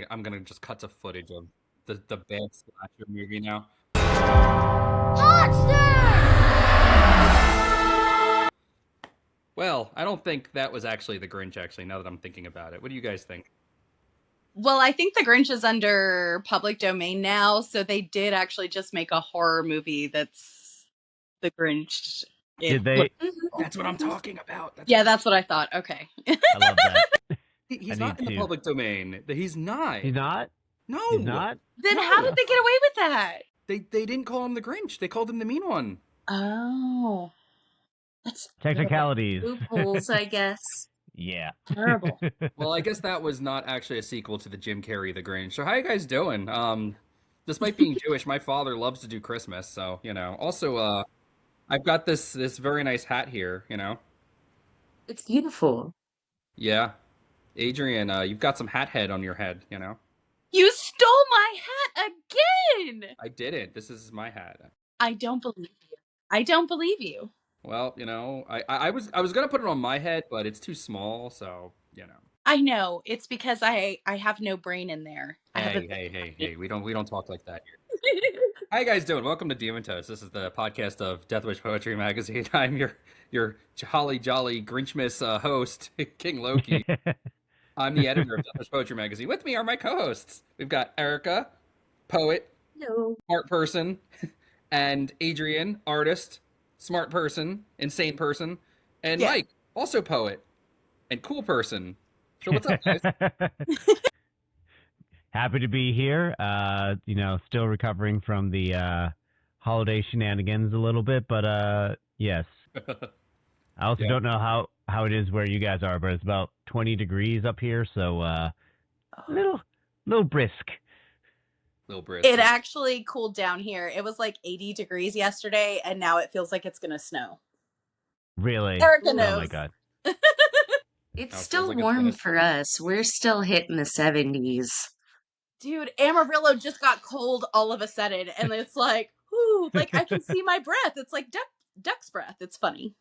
I'm gonna just cut to footage of the bad slasher movie now. Well, I don't think that was actually the Grinch. Actually, now that I'm thinking about it, what do you guys think? Well, I think the Grinch is under public domain now, so they did actually just make a horror movie that's the Grinch. Did they? That's what I'm talking about. That's what I thought. Okay. I love that. He's not in the public domain. He's not. He's not? No. He's not? Then how did they get away with that? They didn't call him the Grinch. They called him the mean one. Oh. That's Technicalities. Loopholes, I guess. Yeah. terrible. Well, I guess that was not actually a sequel to the Jim Carrey The Grinch. So how you guys doing? Despite being Jewish, my father loves to do Christmas, so, Also, I've got this very nice hat here, It's beautiful. Yeah. Adrian, you've got some hat head on your head, You stole my hat again! I did it. This is my hat. I don't believe you. I don't believe you. Well, I was gonna put it on my head, but it's too small, so I know. It's because I have no brain in there. Hey, we don't talk like that here. How you guys doing? Welcome to Demon Toast. This is the podcast of Death Wish Poetry Magazine. I'm your holly jolly Grinchmas host, King Loki. I'm the editor of Death Wish Poetry Magazine. With me are my co-hosts. We've got Ericka, poet, Hello. smart person, and Adrian, artist, smart person, insane person, and Mike, also poet and cool person. So what's up, guys? Happy to be here. Still recovering from the holiday shenanigans a little bit, but yes. I also don't know how it is where you guys are, but it's about 20 degrees up here, so little brisk. Little brisk. It actually cooled down here. It was like 80 degrees yesterday, and now it feels like it's going to snow. Really? Ericka knows. Oh my god. It's still warm for us. We're still hitting the 70s. Dude, Amarillo just got cold all of a sudden, and it's like, ooh, like I can see my breath. It's like duck's breath. It's funny.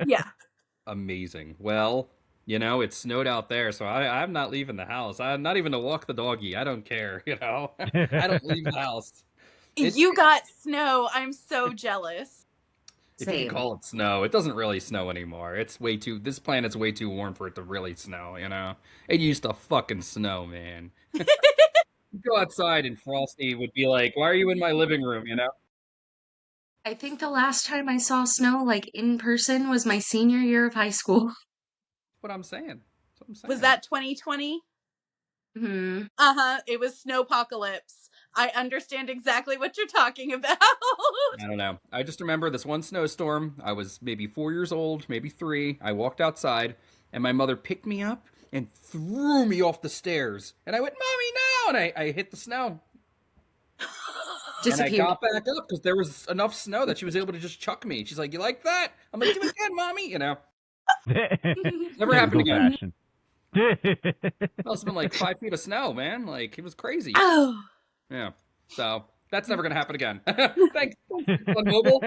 Yeah. Amazing. Well, it snowed out there, so I'm not leaving the house. I'm not even to walk the doggy. I don't care, I don't leave the house. You got snow. I'm so jealous. If you can call it snow, it doesn't really snow anymore. This planet's way too warm for it to really snow, It used to fucking snow, man. Go outside and Frosty would be like, why are you in my living room, I think the last time I saw snow, in person, was my senior year of high school. What I'm saying. Was that 2020? Hmm. It was snowpocalypse. I understand exactly what you're talking about. I don't know. I just remember this one snowstorm. I was maybe 4 years old, maybe 3. I walked outside, and my mother picked me up and threw me off the stairs. And I went, Mommy, no! And I hit the snow. And I got back up because there was enough snow that she was able to just chuck me. She's like, you like that? I'm like, do it again, Mommy. Never happened again. Must have been like 5 feet of snow, man. Like, it was crazy. Oh. Yeah. So that's never going to happen again. Thanks, Mobile.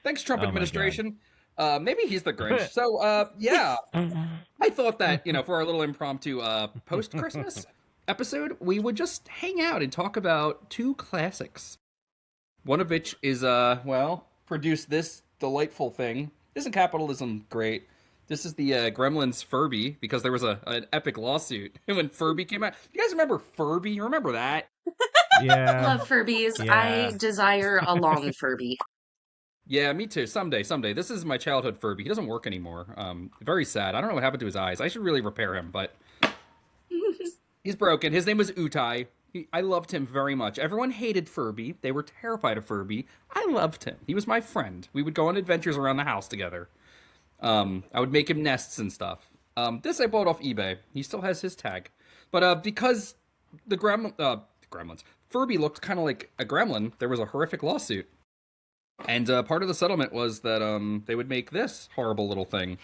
Thanks, Trump administration. Maybe he's the Grinch. So, yeah. I thought that, for our little impromptu post-Christmas episode, we would just hang out and talk about 2 classics. One of which is, produced this delightful thing. Isn't capitalism great? This is the Gremlins Furby, because there was an epic lawsuit when Furby came out. You guys remember Furby? You remember that? Yeah. I love Furbies. Yeah. I desire a long Furby. Yeah, me too. Someday. This is my childhood Furby. He doesn't work anymore. Very sad. I don't know what happened to his eyes. I should really repair him, but he's broken. His name was Utai. I loved him very much. Everyone hated Furby. They were terrified of Furby. I loved him. He was my friend. We would go on adventures around the house together. I would make him nests and stuff. This I bought off eBay. He still has his tag. But because the Gremlins, Furby looked kind of like a gremlin, there was a horrific lawsuit. And part of the settlement was that they would make this horrible little thing.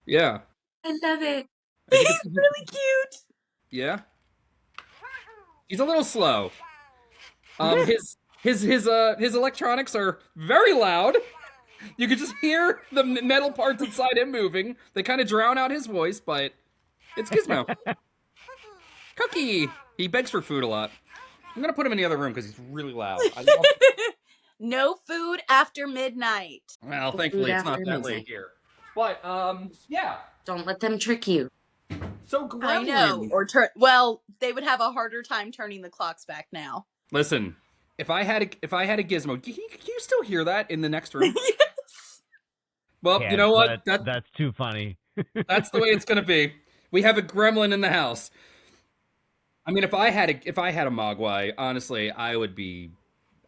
Yeah. I love it. He's really cute. Yeah. He's a little slow. His electronics are very loud. You could just hear the metal parts inside him moving. They kind of drown out his voice, but it's Gizmo. Cookie! He begs for food a lot. I'm gonna put him in the other room because he's really loud. No food after midnight. Well, The thankfully food it's not after that midnight. late here. But, yeah. Don't let them trick you. So I know. Gremlins. Or they would have a harder time turning the clocks back now. Listen, if I had a Gizmo, can you still hear that in the next room? Yes. Well, Can't, you know what? but that's too funny. That's the way it's gonna be. We have a gremlin in the house. I mean, if I had a Mogwai, honestly, I would be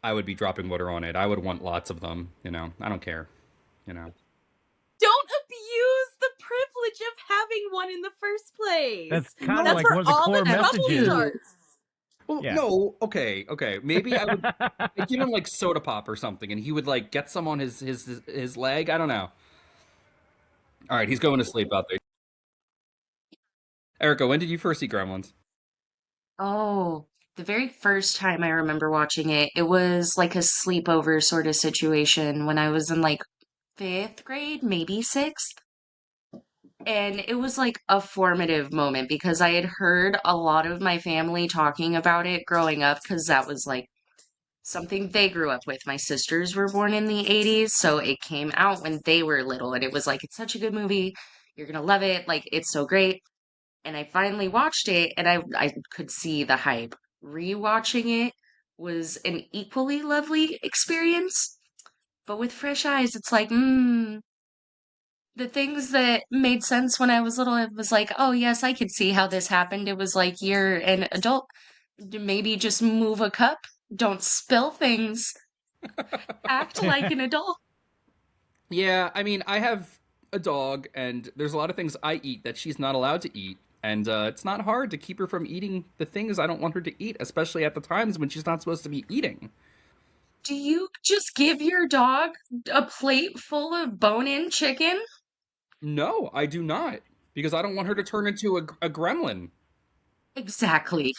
dropping water on it. I would want lots of them. You know, I don't care. You know. Don't abuse the privilege of having one in the first place. That's kind of That's like where one of the all core the trouble messages. starts. Well, Yeah. no, okay. Maybe I would I'd give him like soda pop or something, and he would like get some on his leg. I don't know. All right, he's going to sleep out there. Ericka, when did you first see Gremlins? Oh, the very first time I remember watching it, it was like a sleepover sort of situation when I was in like fifth grade, maybe sixth. And it was like a formative moment because I had heard a lot of my family talking about it growing up because that was like something they grew up with. My sisters were born in the 80s, so it came out when they were little, and it was like, it's such a good movie. You're gonna love it. Like, it's so great. And I finally watched it, and I could see the hype. Rewatching it was an equally lovely experience, but with fresh eyes, it's like, the things that made sense when I was little, it was like, oh, yes, I could see how this happened. It was like, you're an adult. Maybe just move a cup. Don't spill things. Act like an adult. Yeah, I mean, I have a dog, and there's a lot of things I eat that she's not allowed to eat. And it's not hard to keep her from eating the things I don't want her to eat, especially at the times when she's not supposed to be eating. Do you just give your dog a plate full of bone-in chicken? No, I do not, because I don't want her to turn into a gremlin. Exactly.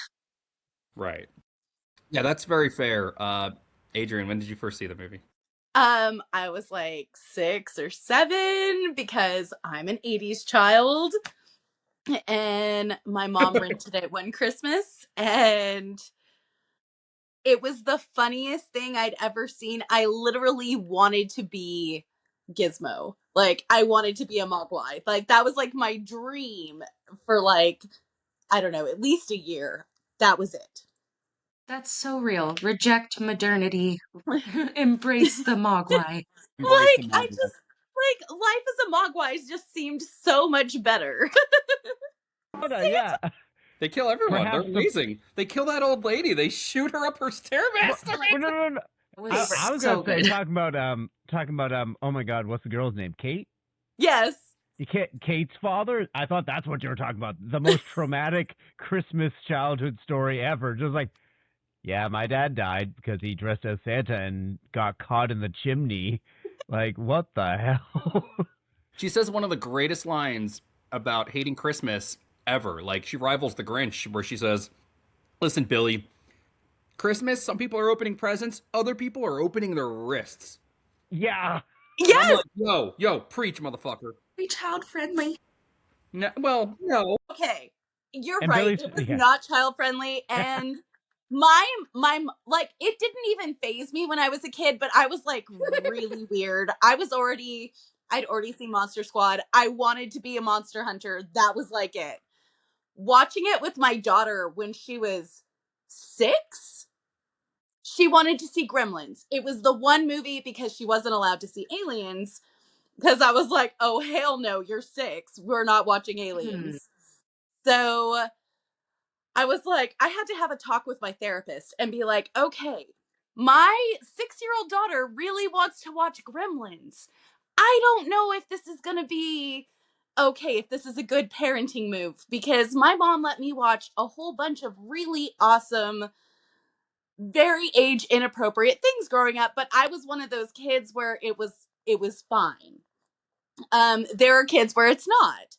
Right. Yeah, that's very fair. Adrian, when did you first see the movie? I was like 6 or 7 because I'm an 80s child. And my mom rented it one Christmas, and it was the funniest thing I'd ever seen. I literally wanted to be Gizmo. Like, I wanted to be a Mogwai. Like, that was like my dream for like, I don't know, at least a year. That was it. That's so real. Reject modernity. Embrace the Mogwai. Embrace the Like, I Mogwai. just, like, life as a Mogwai just seemed so much better. Yeah. They kill everyone. Perhaps They're amazing. They kill that old lady. They shoot her up her stairmaster. No. It was I was so gonna say good. talking about oh my God, what's the girl's name? Kate? Yes. Kate's father? I thought that's what you were talking about. The most traumatic Christmas childhood story ever. Just like, yeah, my dad died because he dressed as Santa and got caught in the chimney. Like, what the hell? She says one of the greatest lines about hating Christmas ever. Like, she rivals the Grinch, where she says, "Listen, Billy, Christmas, some people are opening presents, other people are opening their wrists." Yeah. And I'm Yes. like, yo, preach, motherfucker. Be child friendly. No, well, no. Okay. You're And right. Billy's- It was yeah. not child friendly, and my like, it didn't even phase me when I was a kid, but I was like really weird. I'd already seen Monster Squad. I wanted to be a monster hunter. That was like it. Watching it with my daughter when she was 6, she wanted to see Gremlins. It was the one movie because she wasn't allowed to see Aliens. Because I was like, oh, hell no, you're 6. We're not watching Aliens. So I was like, I had to have a talk with my therapist and be like, okay, my 6-year-old daughter really wants to watch Gremlins. I don't know if this is going to be okay, if this is a good parenting move, because my mom let me watch a whole bunch of really awesome, very age inappropriate things growing up, but I was one of those kids where it was fine. There are kids where it's not.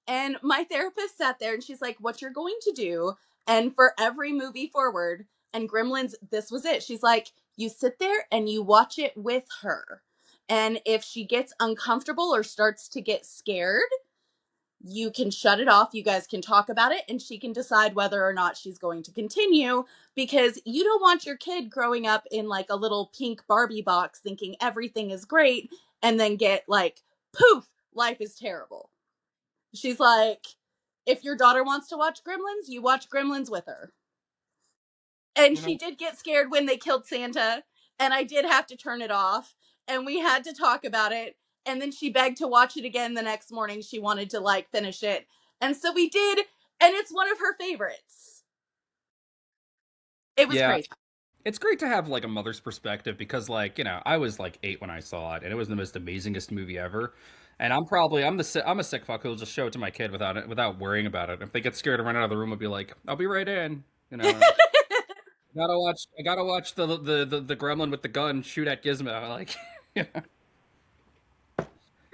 And my therapist sat there and she's like, what you're going to do, and for every movie forward, and Gremlins, this was it. She's like, you sit there and you watch it with her. And if she gets uncomfortable or starts to get scared, you can shut it off. You guys can talk about it, and she can decide whether or not she's going to continue, because you don't want your kid growing up in like a little pink Barbie box thinking everything is great and then get like, poof, life is terrible. She's like, if your daughter wants to watch Gremlins, you watch Gremlins with her. And she did get scared when they killed Santa, and I did have to turn it off, and we had to talk about it. And then she begged to watch it again the next morning. She wanted to like finish it. And so we did, and it's one of her favorites. It was crazy. It's great to have like a mother's perspective, because like, you know, I was like 8 when I saw it, and it was the most amazingest movie ever. And I'm a sick fuck who'll just show it to my kid without worrying about it. If they get scared and run out of the room, I'll be like, I'll be right in. You know, I gotta watch the gremlin with the gun shoot at Gizmo. Like, you know.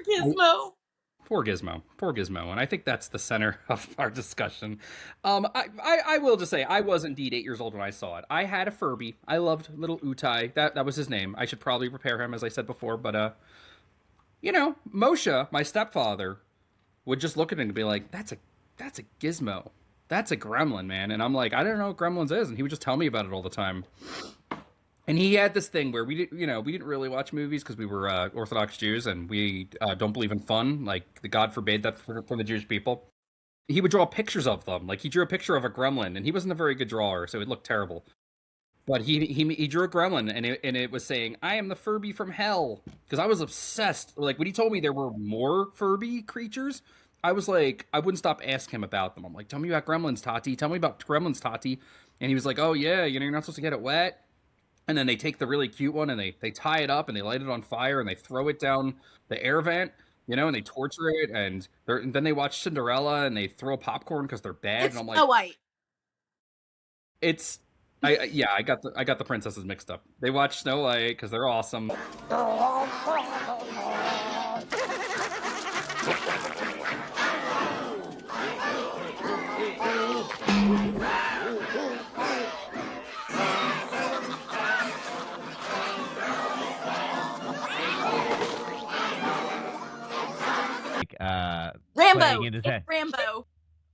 Gizmo. Poor Gizmo, and I think that's the center of our discussion. I will just say, I was indeed 8 years old when I saw it. I had a Furby. I loved little Utai. That was his name. I should probably prepare him, as I said before, but you know, Moshe, my stepfather, would just look at it and be like, "That's a Gizmo. That's a gremlin, man." And I'm like, I don't know what Gremlins is, and he would just tell me about it all the time. And he had this thing where we didn't really watch movies because we were Orthodox Jews, and we don't believe in fun. Like, God forbade that from the Jewish people. He would draw pictures of them. Like, he drew a picture of a gremlin, and he wasn't a very good drawer, so it looked terrible. But he drew a gremlin, and it was saying, "I am the Furby from hell," because I was obsessed. Like, when he told me there were more Furby creatures, I was like, I wouldn't stop asking him about them. I'm like, "Tell me about gremlins, Tati. Tell me about gremlins, Tati." And he was like, "Oh yeah, you know, you're not supposed to get it wet." And then they take the really cute one and they tie it up and they light it on fire and they throw it down the air vent, you know, and they torture it. And then they watch Cinderella and they throw popcorn because they're bad. It's and I'm like, Snow White. I got the princesses mixed up. They watch Snow White because they're awesome. Rambo. in his It's head. Rambo.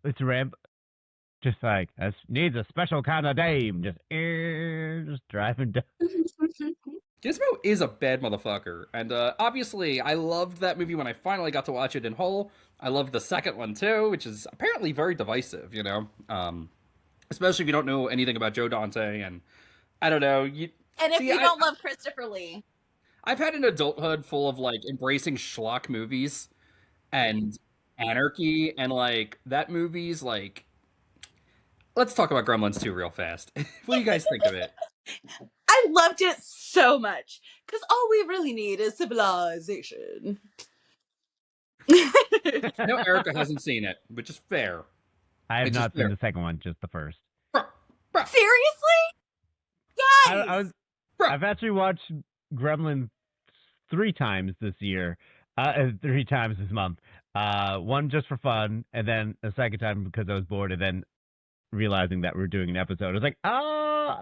It's Rambo. Just like, needs a special kind of dame. Just driving down. Gizmo is a bad motherfucker. And obviously, I loved that movie when I finally got to watch it in whole. I loved the second one, too, which is apparently very divisive, you know? Especially if you don't know anything about Joe Dante, and I don't know. And if you don't love Christopher Lee. I've had an adulthood full of, like, embracing schlock movies and anarchy, and, like, that movie's, like... Let's talk about Gremlins 2 real fast. What do you guys think of it? I loved it so much, because all we really need is civilization. No, Ericka hasn't seen it, which is fair. I have not seen the second one, just the first. Bruh. Seriously? Guys! I've actually watched Gremlins 3 times this year. 3 times this month. One just for fun, and then a second time because I was bored, and then realizing that we're doing an episode. I was like, I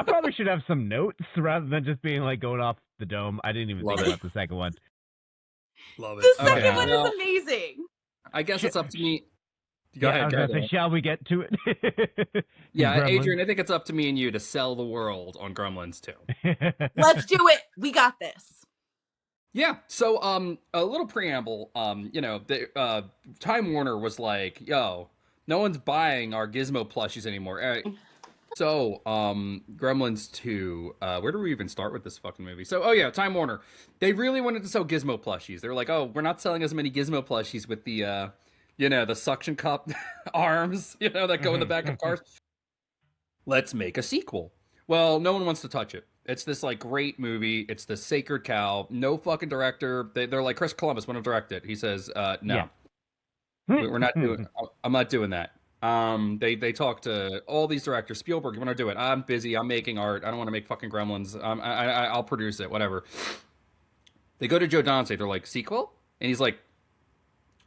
probably should have some notes rather than just being like going off the dome. I didn't even think about the second one. Love it. The second one is amazing. I guess it's up to me. Go ahead. Shall we get to it? Yeah, Gremlins? Adrian, I think it's up to me and you to sell the world on Gremlins 2. Let's do it. We got this. Yeah, so a little preamble. You know, Time Warner was like, "Yo, no one's buying our Gizmo plushies anymore." All right. So, Gremlins 2, where do we even start with this fucking movie? So, oh yeah, Time Warner. They really wanted to sell Gizmo plushies. They were like, "Oh, we're not selling as many Gizmo plushies with the, you know, the suction cup arms, you know, that go in the back of cars. Let's make a sequel." Well, no one wants to touch it. It's this, like, great movie. It's the sacred cow. No fucking director. They're like, Chris Columbus want to direct it. He says, no. Yeah. We're not doing... I'm not doing that. They talk to all these directors. Spielberg, you want to do it? I'm busy. I'm making art. I don't want to make fucking Gremlins. I'll produce it. Whatever. They go to Joe Dante. They're like, sequel? And he's like,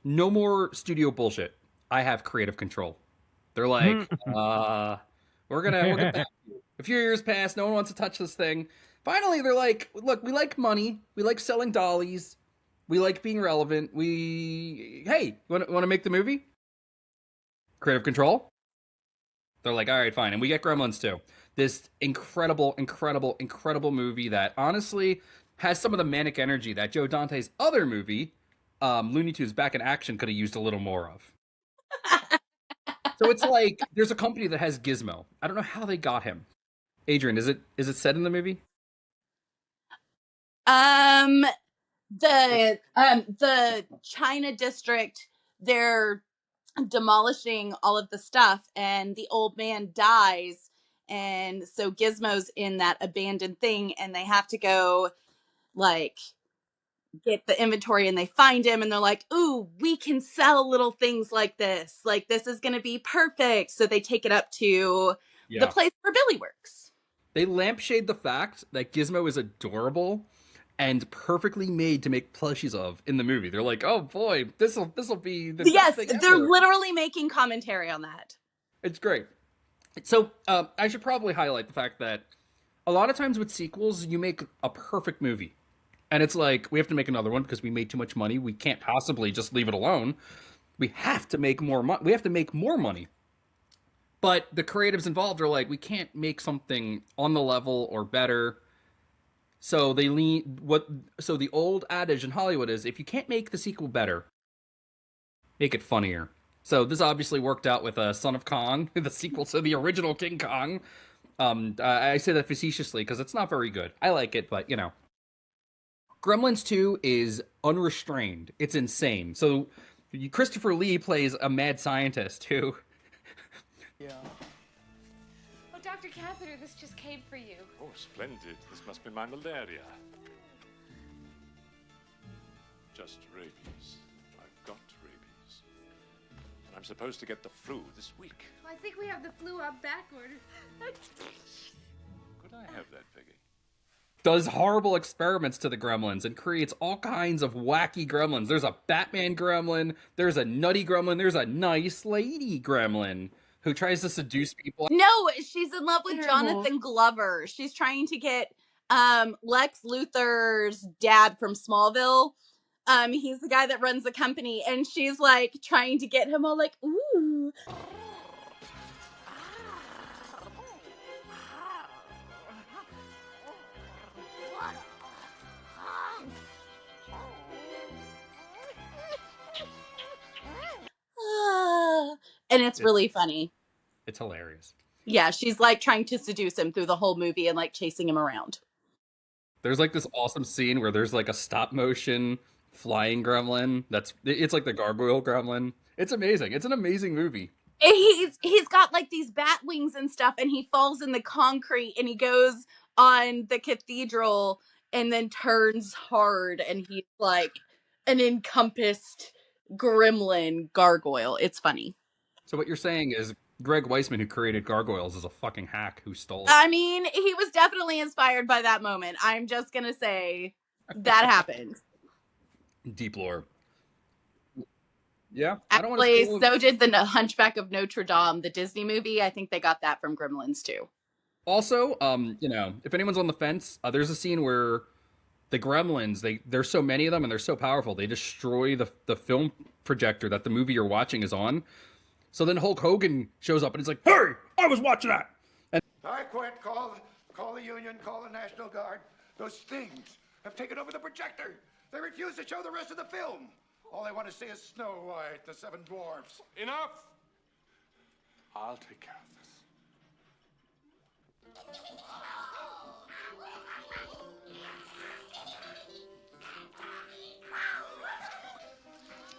no more studio bullshit. I have creative control. They're like, we're gonna a few years pass. No one wants to touch this thing. Finally, they're like, look, we like money. We like selling dollies. We like being relevant. Hey, want to make the movie? Creative control? They're like, all right, fine. And we get Gremlins too. This incredible, incredible, incredible movie that honestly has some of the manic energy that Joe Dante's other movie, Looney Tunes Back in Action, could have used a little more of. So it's like there's a company that has Gizmo. I don't know how they got him. Adrian, is it said in the movie? The China district, they're demolishing all of the stuff, and the old man dies, and so Gizmo's in that abandoned thing, and they have to go like get the inventory, and they find him, and they're like, ooh, we can sell little things like this is gonna be perfect. So they take it up to the place where Billy works. They lampshade the fact that Gizmo is adorable and perfectly made to make plushies of in the movie. They're like, oh boy, this'll be the best thing they're ever. literally making commentary on that. It's great. So I should probably highlight the fact that a lot of times with sequels, you make a perfect movie. And it's like, we have to make another one because we made too much money. We can't possibly just leave it alone. We have to make more money. We have to make more money. But the creatives involved are like, we can't make something on the level or better. So so the old adage in Hollywood is, if you can't make the sequel better, make it funnier. So this obviously worked out with Son of Kong, the sequel to the original King Kong. I say that facetiously because it's not very good. I like it, but Gremlins 2 is unrestrained. It's insane. So Christopher Lee plays a mad scientist who... Yeah. Oh, Dr. Catheter, this just came for you. Oh, splendid. This must be my malaria. Just rabies. I've got rabies. And I'm supposed to get the flu this week. Well, I think we have the flu on back order. Could I have that, Peggy? Does horrible experiments to the gremlins and creates all kinds of wacky gremlins. There's a Batman gremlin, there's a nutty gremlin, there's a nice lady gremlin who tries to seduce people. No, she's in love with Jonathan Glover. She's trying to get Lex Luthor's dad from Smallville. He's the guy that runs the company, and she's like trying to get him all like, ooh. And it's really funny. It's hilarious. Yeah, she's like trying to seduce him through the whole movie and like chasing him around. There's like this awesome scene where there's like a stop motion flying gremlin. It's like the gargoyle gremlin. It's amazing. It's an amazing movie. He's got like these bat wings and stuff, and he falls in the concrete, and he goes on the cathedral and then turns hard, and he's like an encompassed gremlin gargoyle. It's funny. So what you're saying is Greg Weisman, who created Gargoyles, is a fucking hack who stole it. I mean, he was definitely inspired by that moment. I'm just gonna say that happened. Deep lore. Yeah. Actually, so did the Hunchback of Notre Dame, the Disney movie. I think they got that from Gremlins too. Also, if anyone's on the fence, there's a scene where the Gremlins, there's so many of them and they're so powerful, they destroy the film projector that the movie you're watching is on. So then Hulk Hogan shows up and he's like, "Hey, I was watching that." And I quit. Call the union. Call the National Guard. Those things have taken over the projector. They refuse to show the rest of the film. All they want to see is Snow White, the Seven Dwarfs. Enough! I'll take care of this.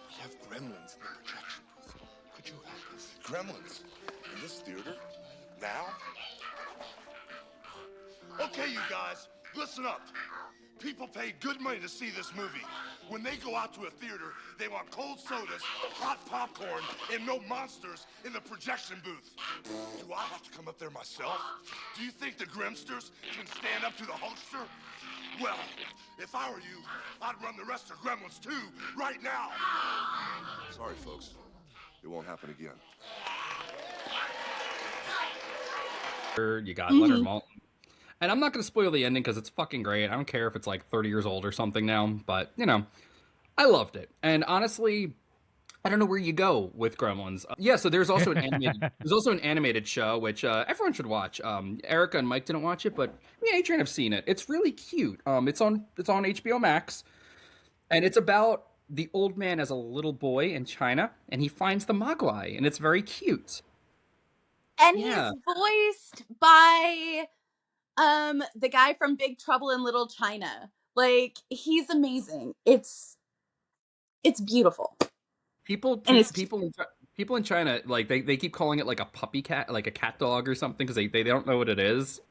We have gremlins in the projection booth. Could you help us? Gremlins? In this theater? Now? Okay, you guys, listen up. People pay good money to see this movie. When they go out to a theater, they want cold sodas, hot popcorn, and no monsters in the projection booth. Do I have to come up there myself? Do you think the Grimsters can stand up to the hostler? Well, if I were you, I'd run the rest of Gremlins too, right now. Sorry, folks. It won't happen again. you got Leonard Maltin. And I'm not going to spoil the ending because it's fucking great. I don't care if it's like 30 years old or something now, but I loved it. And honestly, I don't know where you go with Gremlins. Yeah, so there's also an animated show which everyone should watch. Ericka and Mike didn't watch it, but me and Adrian have seen it. It's really cute. It's on HBO Max, and it's about the old man as a little boy in China, and he finds the Mogwai, and it's very cute. And Yeah. he's voiced by the guy from Big Trouble in Little China. Like, he's amazing. It's beautiful. People, And it's people in China, like they keep calling it like a puppy cat, like a cat dog or something, because they don't know what it is.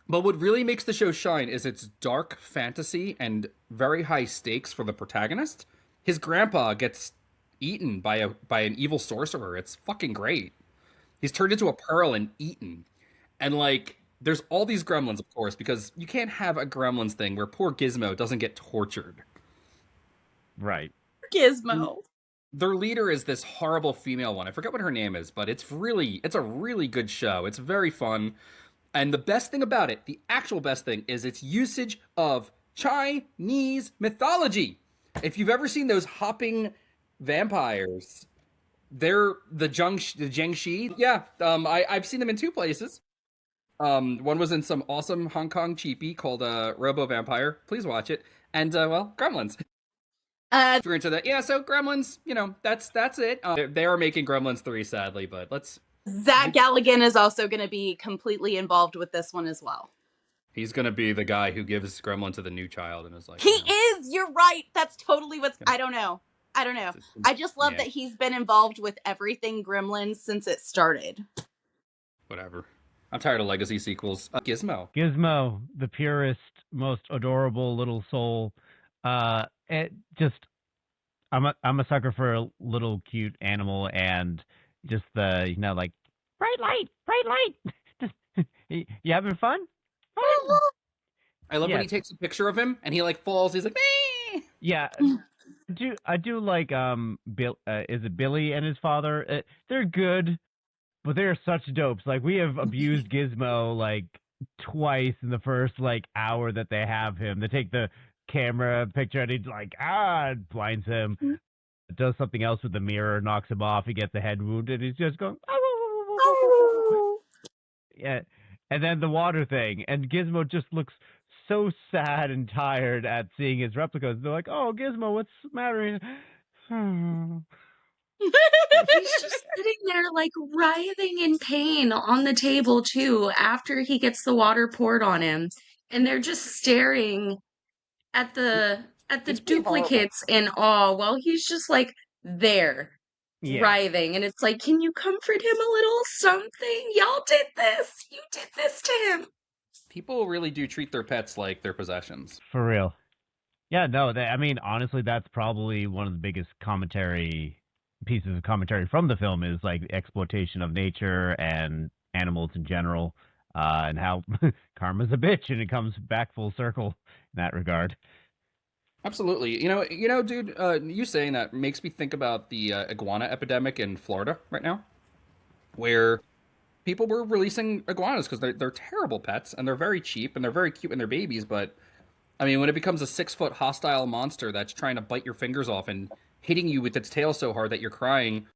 But what really makes the show shine is its dark fantasy and very high stakes for the protagonist. His grandpa gets eaten by an evil sorcerer. It's fucking great. He's turned into a pearl and eaten. And like there's all these gremlins, of course, because you can't have a gremlins thing where poor Gizmo doesn't get tortured. Right. Gizmo. Their leader is this horrible female one. I forget what her name is, but it's a really good show. It's very fun. And the best thing about it, the actual best thing, is its usage of Chinese mythology. If you've ever seen those hopping vampires, they're the Jiangxi. Yeah, I've seen them in two places. One was in some awesome Hong Kong cheapie called Robo Vampire. Please watch it. And Gremlins. If you're into that, yeah. So Gremlins, that's it. They are making Gremlins 3, sadly, but Zach Galligan is also going to be completely involved with this one as well. He's going to be the guy who gives Gremlin to the new child and is like, he is. You're right. That's totally what's. I don't know. I just love that he's been involved with everything Gremlins since it started. Whatever. I'm tired of legacy sequels. Gizmo, the purest, most adorable little soul. I'm a sucker for a little cute animal, and just the like bright light. You having fun? I love when he takes a picture of him and he like falls. He's like, "Meh!" Yeah. I do like Bill. Is it Billy and his father? They're good, but they're such dopes. Like, we have abused Gizmo like twice in the first like hour that they have him. They take the camera picture and he's like, blinds him. Does something else with the mirror, knocks him off. He gets a head wound and he's just going, yeah. And then the water thing, and Gizmo just looks so sad and tired at seeing his replicas. They're like, "Oh, Gizmo, what's the matter?" He's just sitting there, like, writhing in pain on the table, too, after he gets the water poured on him. And they're just staring at the duplicates in awe while he's just, like, there, writhing. And it's like, can you comfort him a little something? Y'all did this. You did this to him. People really do treat their pets like their possessions. For real. Yeah, no, honestly, that's probably one of the biggest pieces of commentary from the film is like exploitation of nature and animals in general, and how karma's a bitch, and it comes back full circle in that regard. Absolutely. Dude, you saying that makes me think about the iguana epidemic in Florida right now, where people were releasing iguanas because they're terrible pets and they're very cheap and they're very cute when they're babies. But I mean, when it becomes a 6-foot hostile monster that's trying to bite your fingers off and hitting you with its tail so hard that you're crying,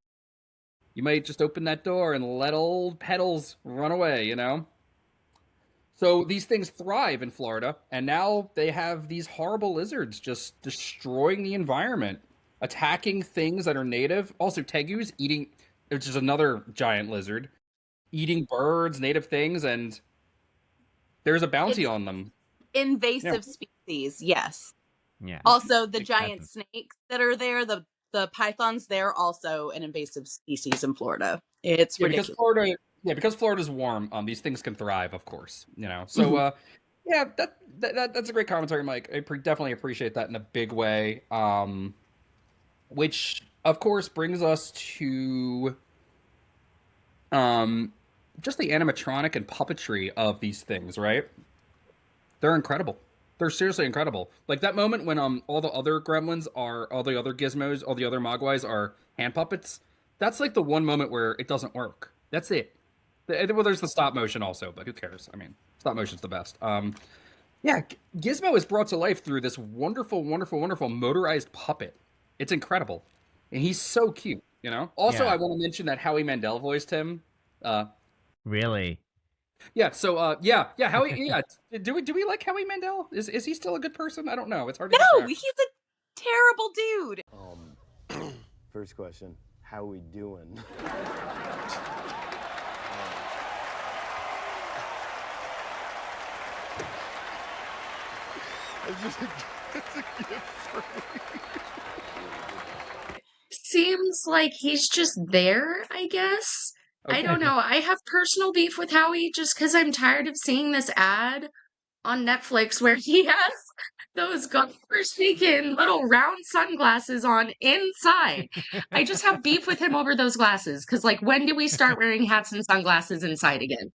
you might just open that door and let old petals run away, So these things thrive in Florida, and now they have these horrible lizards just destroying the environment, attacking things that are native. Also, tegus eating, which is another giant lizard, eating birds, native things, and there's a bounty on them. Invasive species, yes. Yeah. Also, the giant snakes that are there, the pythons, they're also an invasive species in Florida. It's ridiculous. Because Florida's warm, these things can thrive, of course. So that's a great commentary, Mike. I definitely appreciate that in a big way. Which of course brings us to just the animatronic and puppetry of these things, right? They're incredible. They're seriously incredible. Like that moment when all the other gremlins all the other gizmos, all the other mogwais are hand puppets. That's like the one moment where it doesn't work. That's it. Well, there's the stop motion also, but who cares? I mean, Stop motion's the best. Yeah, Gizmo is brought to life through this wonderful, wonderful, wonderful motorized puppet. It's incredible, and he's so cute. You know. Also, Yeah. I want to mention that Howie Mandel voiced him. Really? Yeah. So, yeah, Howie. Yeah. Do we like Howie Mandel? Is he still a good person? I don't know. It's hard to. No, keep he's a terrible dude. First question, how we doing? It's a gift for me. Seems like he's just there, I guess. I Okay. don't know. I have personal beef with Howie just because I'm tired of seeing this ad on Netflix where he has those godforsaken little round sunglasses on inside. I just have beef with him over those glasses because, like, when do we start wearing hats and sunglasses inside again?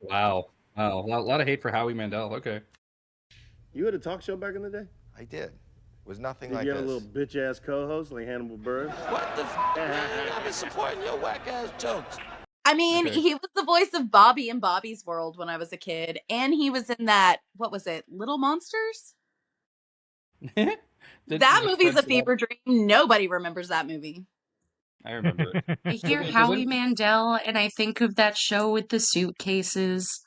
Wow. Wow. A lot of hate for Howie Mandel. Okay. You had a talk show back in the day? I did. Was nothing Did like you have this. a little bitch-ass co-host like Hannibal Buress? What the f***, man? I've been supporting your whack-ass jokes. I mean, Okay. he was the voice of Bobby in Bobby's World when I was a kid, and he was in that, what was it, Little Monsters? That movie's a fever dream. Nobody remembers that movie. I remember it. I hear Doesn't- Howie Mandel and I think of that show with the suitcases.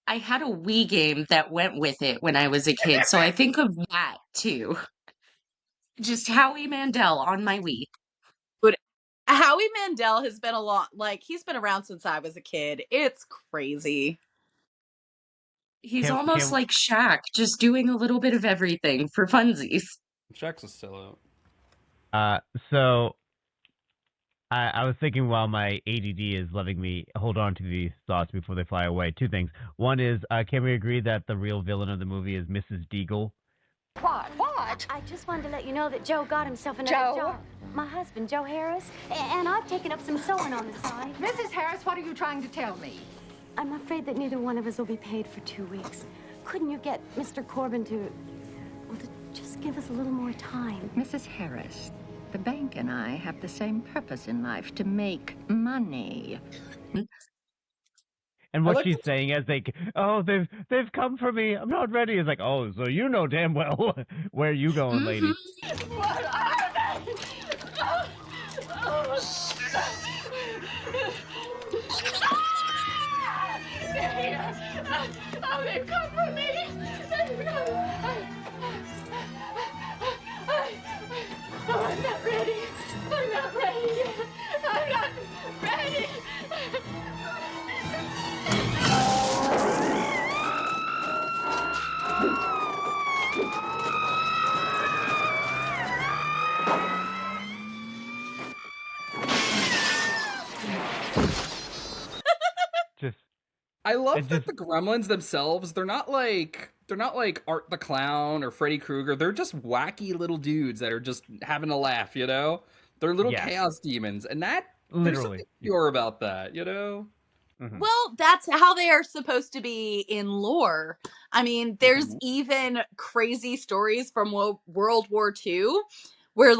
I had a Wii game that went with it when I was a kid, so I think of that too. Just Howie Mandel on my Wii. Howie Mandel has been he's been around since I was a kid. It's crazy. He's almost like Shaq, just doing a little bit of everything for funsies. Shaq's is still out. So I was thinking while my ADD is letting me hold on to these thoughts before they fly away. Two things. One is, can we agree that the real villain of the movie is Mrs. Deagle? What? I just wanted to let you know that Joe got himself another job. My husband, Joe Harris, and I've taken up some sewing on the side. Mrs. Harris, what are you trying to tell me? I'm afraid that neither one of us will be paid for 2 weeks. Couldn't you get Mr. Corbin to just give us a little more time? Mrs. Harris, the bank and I have the same purpose in life, to make money. And what she's saying is like, oh, they've come for me. I'm not ready. It's like, oh, so you know damn well where you going, lady. What are they? They're here. Oh, they've come for me. I'm not ready. I'm not ready yet. I'm not ready. I love that the Gremlins themselves, they're not like Art the Clown or Freddy Krueger. They're just wacky little dudes that are just having a laugh, you know? They're little chaos demons, and there's something pure about that, you know? Mm-hmm. Well, that's how they are supposed to be in lore. I mean, there's even crazy stories from World War II where,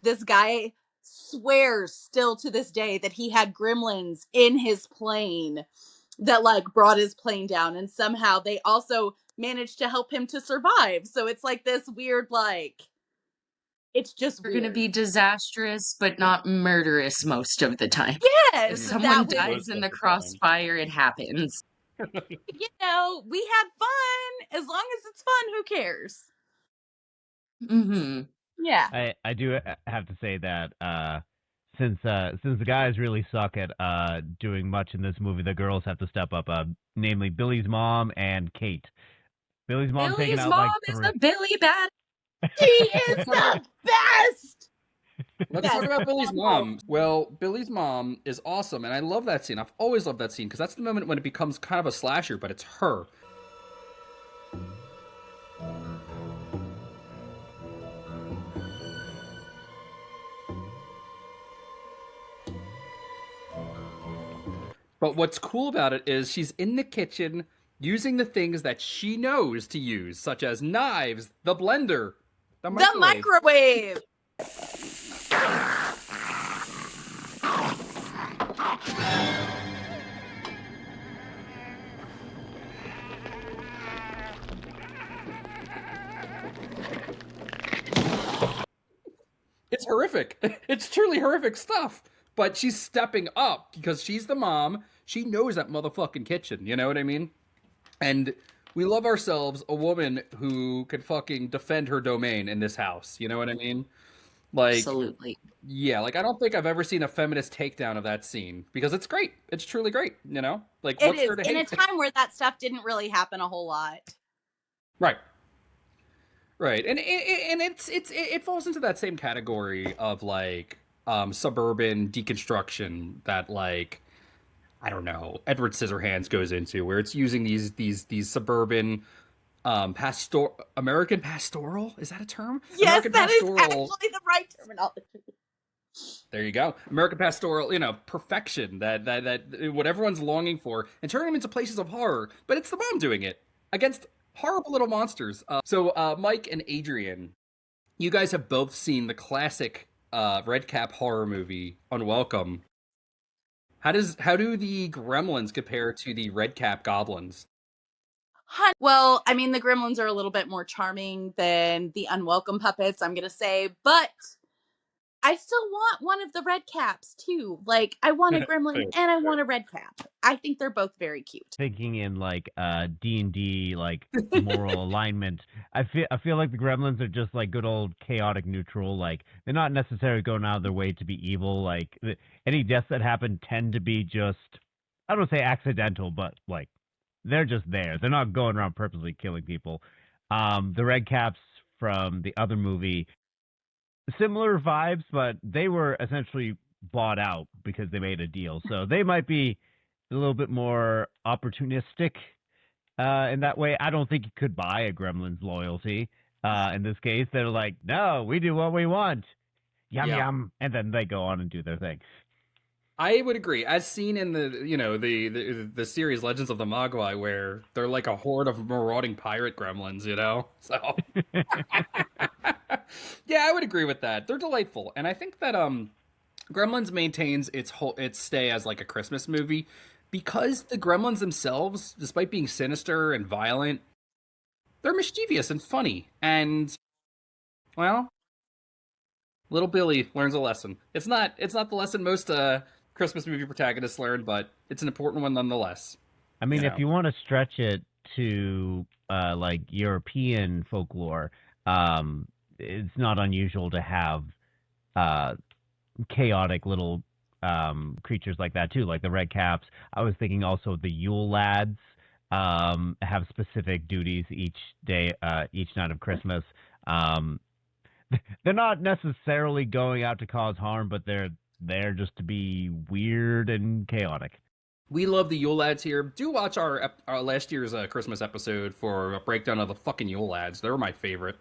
this guy swears still to this day that he had gremlins in his plane that, brought his plane down, and somehow they also managed to help him to survive. So it's this weird, it's just We're going to be disastrous, but not murderous most of the time. Yes! If someone dies in the crossfire, it happens. You know, we had fun. As long as it's fun, who cares? Mm-hmm. Yeah. I do have to say that since the guys really suck at doing much in this movie, the girls have to step up. Namely, Billy's mom and Kate. Billy's mom taking out mom is the Billy Bat. She is the best. Let's talk about Billy's mom. Well, Billy's mom is awesome, and I love that scene. I've always loved that scene because that's the moment when it becomes kind of a slasher, but it's her. But what's cool about it is she's in the kitchen using the things that she knows to use, such as knives, the blender, the microwave. It's horrific. It's truly horrific stuff. But she's stepping up because she's the mom. She knows that motherfucking kitchen. You know what I mean? And we love ourselves a woman who can fucking defend her domain in this house. You know what I mean? Like, Absolutely. yeah, like I don't think I've ever seen a feminist takedown of that scene because it's great. It's truly great. You know, like It what's is there to in a hate? time where that stuff didn't really happen a whole lot. Right. Right, and it falls into that same category of like suburban deconstruction that like I don't know Edward Scissorhands goes into, where it's using these suburban American pastoral, is that a term? Yes, American that is pastoral. actually the right terminology. There you go, American pastoral. You know, perfection that what everyone's longing for, and turn them into places of horror. But it's the mom doing it against horrible little monsters. So Mike and Adrian, you guys have both seen the classic red cap horror movie Unwelcome. How do the Gremlins compare to the red cap goblins? Well, I mean, the Gremlins are a little bit more charming than the Unwelcome puppets, I'm gonna say, but I still want one of the red caps too. Like, I want a gremlin and I want a red cap. I think they're both very cute. Thinking in like D&D like moral alignment, I feel like the Gremlins are just like good old chaotic neutral. Like they're not necessarily going out of their way to be evil. Like any deaths that happen tend to be just, I don't say accidental, but like they're just there. They're not going around purposely killing people. The red caps from the other movie, similar vibes, but they were essentially bought out because they made a deal. So they might be a little bit more opportunistic in that way. I don't think you could buy a Gremlin's loyalty. In this case, they're like, no, we do what we want. Yum, yum. And then they go on and do their thing. I would agree, as seen in the series Legends of the Mogwai, where they're like a horde of marauding pirate gremlins, you know. So, yeah, I would agree with that. They're delightful, and I think that Gremlins maintains its stay as like a Christmas movie because the Gremlins themselves, despite being sinister and violent, they're mischievous and funny, and well, little Billy learns a lesson. It's not the lesson most Christmas movie protagonists learn, but it's an important one nonetheless. I mean, if you want to stretch it to like European folklore, it's not unusual to have chaotic little creatures like that too, like the red caps. I was thinking also the Yule lads have specific duties each day, each night of Christmas. They're not necessarily going out to cause harm, but they're there just to be weird and chaotic. We love the Yule Lads here. Do watch our last year's Christmas episode for a breakdown of the fucking Yule Lads. They're my favorite.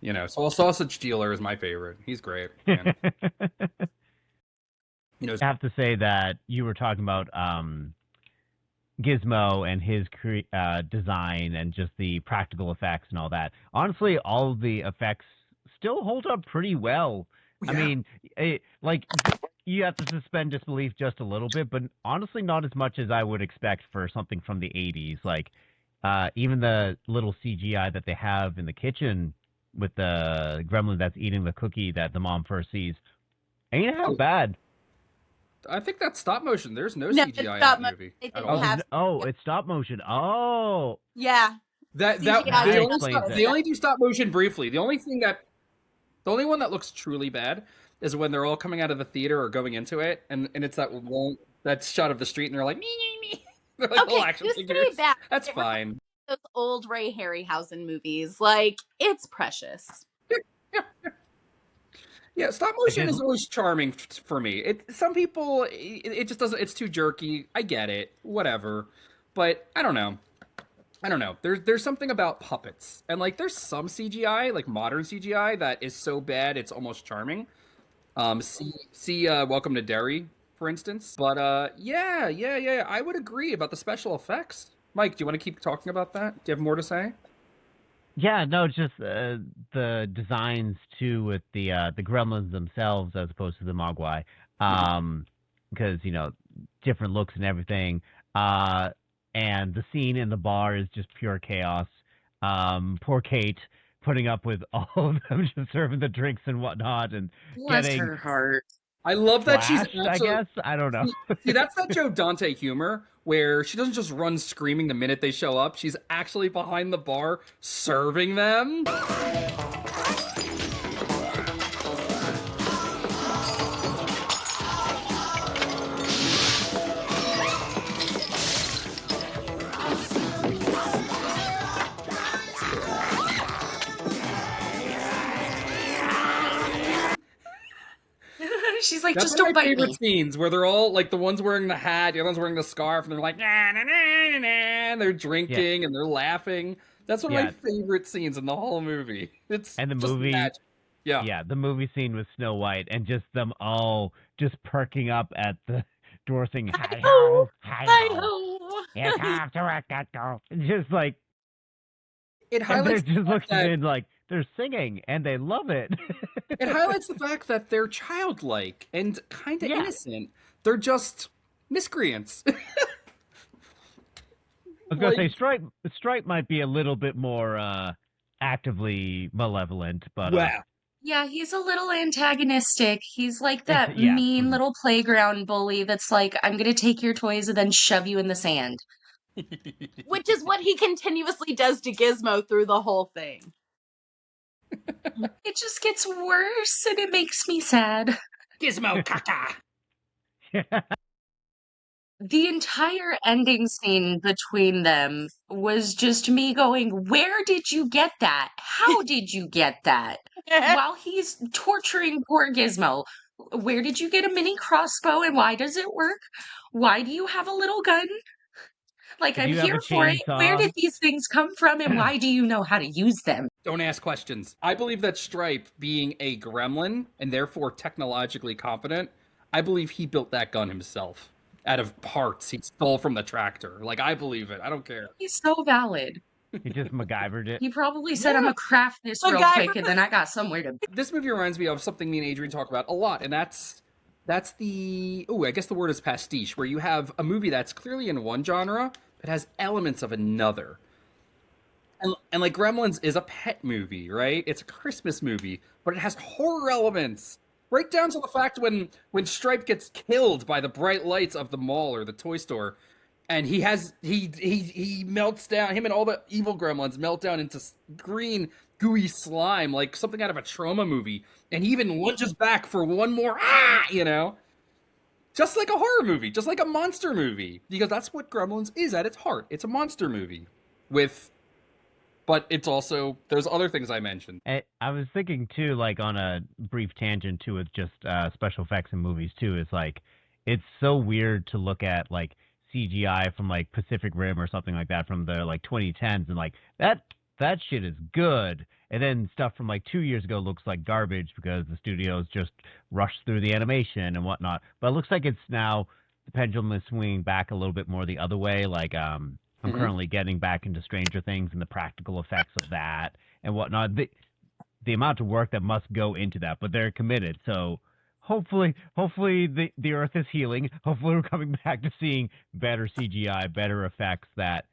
You know, so Sausage Dealer is my favorite. He's great. Man. You know, I have to say that you were talking about Gizmo and his design and just the practical effects and all that. Honestly, all of the effects still hold up pretty well. Yeah. I mean, you have to suspend disbelief just a little bit, but honestly, not as much as I would expect for something from the 80s. Like, even the little CGI that they have in the kitchen with the gremlin that's eating the cookie that the mom first sees ain't half bad. I think that's stop motion. There's no CGI in that movie. It's stop motion. Oh, yeah. They only do stop motion briefly. The only one that looks truly bad is when they're all coming out of the theater or going into it, and it's that shot of the street, and they're like, me. They're like little action figures. That's fine. Those old Ray Harryhausen movies, like, it's precious. Yeah, stop motion is always charming for me. Some people, it just doesn't. It's too jerky. I get it, whatever, but I don't know. There's something about puppets, and like there's some CGI, like modern CGI, that is so bad it's almost charming. See, Welcome to Derry, for instance. But yeah, I would agree about the special effects. Mike, do you want to keep talking about that? Do you have more to say? Yeah, no, just the designs too with the Gremlins themselves as opposed to the Mogwai, because different looks and everything. And the scene in the bar is just pure chaos. Poor Kate, putting up with all of them just serving the drinks and whatnot and Bless getting her heart. I love that she's flashed, I actually, guess. I don't know. see, that's that Joe Dante humor where she doesn't just run screaming the minute they show up. She's actually behind the bar serving them. She's like, That's just one don't of my bite favorite me. scenes where they're all like the ones wearing the hat, the other ones wearing the scarf, and they're like, nah, nah, nah, nah, nah, and they're drinking and they're laughing. That's one of my favorite scenes in the whole movie. It's And the just movie, magic. yeah, the movie scene with Snow White and just them all just perking up at the door saying, hi ho, hi ho, you have to work that girl. Just like, it and they're highlights the just fact looking that in like, they're singing and they love it. it highlights the fact that they're childlike and kind of Yeah. innocent. They're just miscreants. I was going to say, Stripe might be a little bit more actively malevolent, but wow. Yeah, he's a little antagonistic. He's like that yeah. mean little playground bully that's like, I'm going to take your toys and then shove you in the sand. Which is what he continuously does to Gizmo through the whole thing. It just gets worse and it makes me sad. Gizmo caca. The entire ending scene between them was just me going, where did you get that? How did you get that? While he's torturing poor Gizmo, where did you get a mini crossbow and why does it work? Why do you have a little gun? Like, Do I'm you have here a for it. Where chainsaw? did these things come from and why do you know how to use them? Don't ask questions. I believe that Stripe, being a gremlin and therefore technologically competent, I believe he built that gun himself out of parts he stole from the tractor. Like, I believe it. I don't care. He's so valid. He just MacGyvered it. He probably said, I'm gonna craft this real quick and then I got somewhere to... This movie reminds me of something me and Adrian talk about a lot, and that's the, I guess the word is pastiche, where you have a movie that's clearly in one genre, but has elements of another. And like Gremlins is a pet movie, right? It's a Christmas movie, but it has horror elements. Right down to the fact when Stripe gets killed by the bright lights of the mall or the toy store, and he melts down, him and all the evil gremlins melt down into green, gooey slime, like something out of a trauma movie, and he even lunges back for one more, just like a horror movie, just like a monster movie, because that's what Gremlins is at its heart. It's a monster movie but it's also, there's other things I mentioned. I was thinking too, like on a brief tangent too, with just special effects in movies too. Is like, it's so weird to look at like CGI from like Pacific Rim or something like that from the like 2010s, and like that shit is good, and then stuff from like 2 years ago looks like garbage because the studios just rushed through the animation and whatnot. But it looks like it's now the pendulum is swinging back a little bit more the other way. Like I'm currently getting back into Stranger Things and the practical effects of that and whatnot. The amount of work that must go into that, but they're committed. So hopefully the Earth is healing. Hopefully we're coming back to seeing better CGI, better effects that,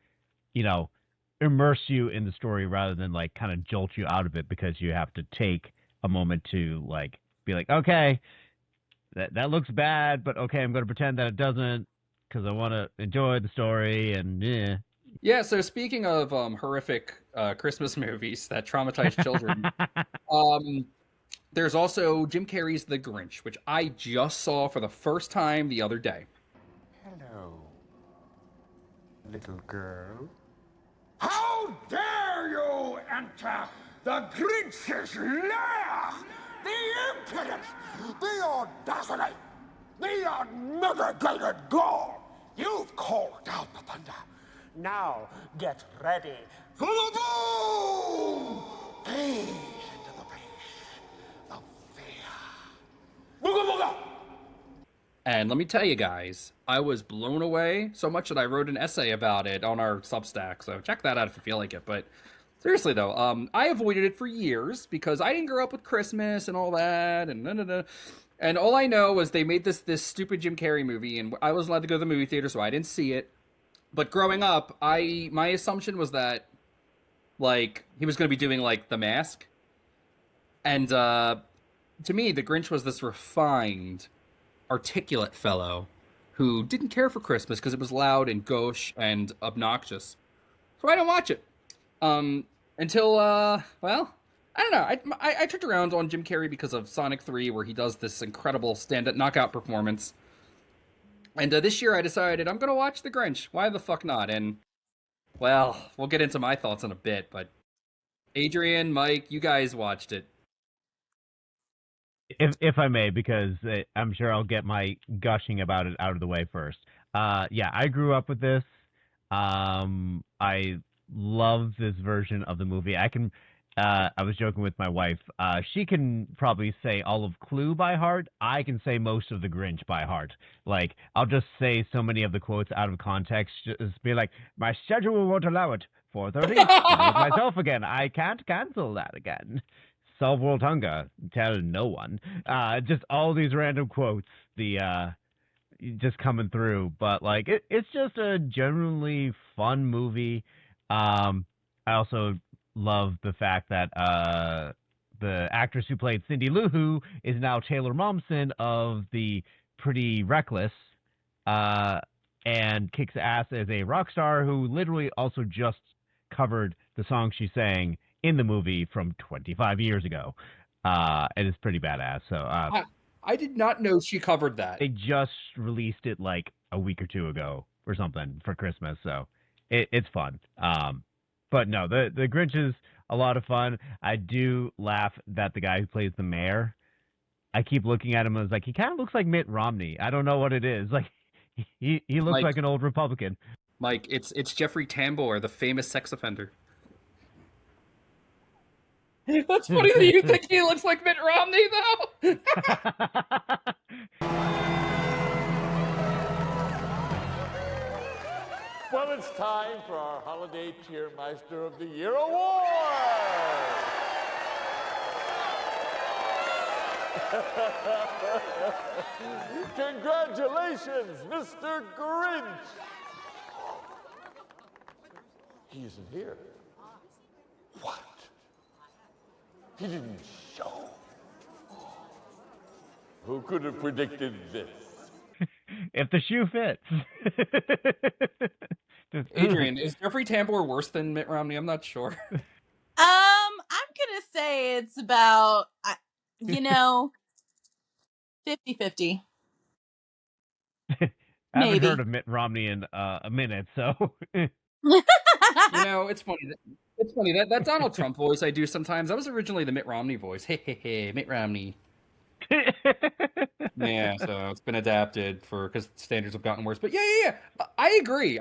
immerse you in the story rather than like kind of jolt you out of it because you have to take a moment to like be like, okay, that looks bad, but okay, I'm going to pretend that it doesn't, because I want to enjoy the story and yeah. Yeah, so speaking of horrific Christmas movies that traumatize children, there's also Jim Carrey's The Grinch, which I just saw for the first time the other day. Hello, little girl. How dare you enter the Grinch's lair? The impudence, the audacity, the unmitigated gall. You've called down the thunder. Now get ready for the boom! Gaze into the face of fear. Booga booga! And let me tell you guys, I was blown away so much that I wrote an essay about it on our Substack, so check that out if you feel like it. But seriously though, I avoided it for years because I didn't grow up with Christmas and all that, and all I know was they made this stupid Jim Carrey movie, and I wasn't allowed to go to the movie theater, so I didn't see it. But growing up, my assumption was that like he was going to be doing like The Mask, and to me, the Grinch was this refined, articulate fellow who didn't care for Christmas because it was loud and gauche and obnoxious. So I don't watch it. Until well, I don't know. I turned around on Jim Carrey because of Sonic 3, where he does this incredible stand-up knockout performance. And this year I decided I'm gonna watch The Grinch. Why the fuck not? And well, we'll get into my thoughts in a bit, but Adrian, Mike, you guys watched it. If I may, because I'm sure I'll get my gushing about it out of the way first. Yeah, I grew up with this. I love this version of the movie. I was joking with my wife. She can probably say all of Clue by heart. I can say most of The Grinch by heart. Like, I'll just say so many of the quotes out of context. Just be like, my schedule won't allow it. 4:30, I'm with myself again. I can't cancel that again. Solve world hunger. Tell no one. Just all these random quotes. Just coming through. But, like, it's just a genuinely fun movie. I also love the fact that the actress who played Cindy Lou Who is now Taylor Momsen of the Pretty Reckless, and kicks ass as a rock star who literally also just covered the song she sang in the movie from 25 years ago. And it's pretty badass. So I did not know she covered that. They just released it like a week or two ago or something for Christmas, so it's fun. But no, the Grinch is a lot of fun. I do laugh that the guy who plays the mayor, I keep looking at him as like, he kind of looks like Mitt Romney. I don't know what it is. Like, he looks like an old Republican. Mike, it's Jeffrey Tambor, the famous sex offender. That's funny that you think he looks like Mitt Romney, though. Well, it's time for our Holiday Cheermeister of the Year award. Congratulations, Mr. Grinch. He isn't here. What? He didn't show. Who could have predicted this? If the shoe fits. Adrian, is Jeffrey Tambor worse than Mitt Romney? I'm not sure. I'm gonna say it's about, 50-50. I haven't heard of Mitt Romney in a minute, so. It's funny. It's funny that Donald Trump voice I do sometimes. That was originally the Mitt Romney voice. Hey, Mitt Romney. Yeah, so it's been adapted because standards have gotten worse. But yeah. I agree.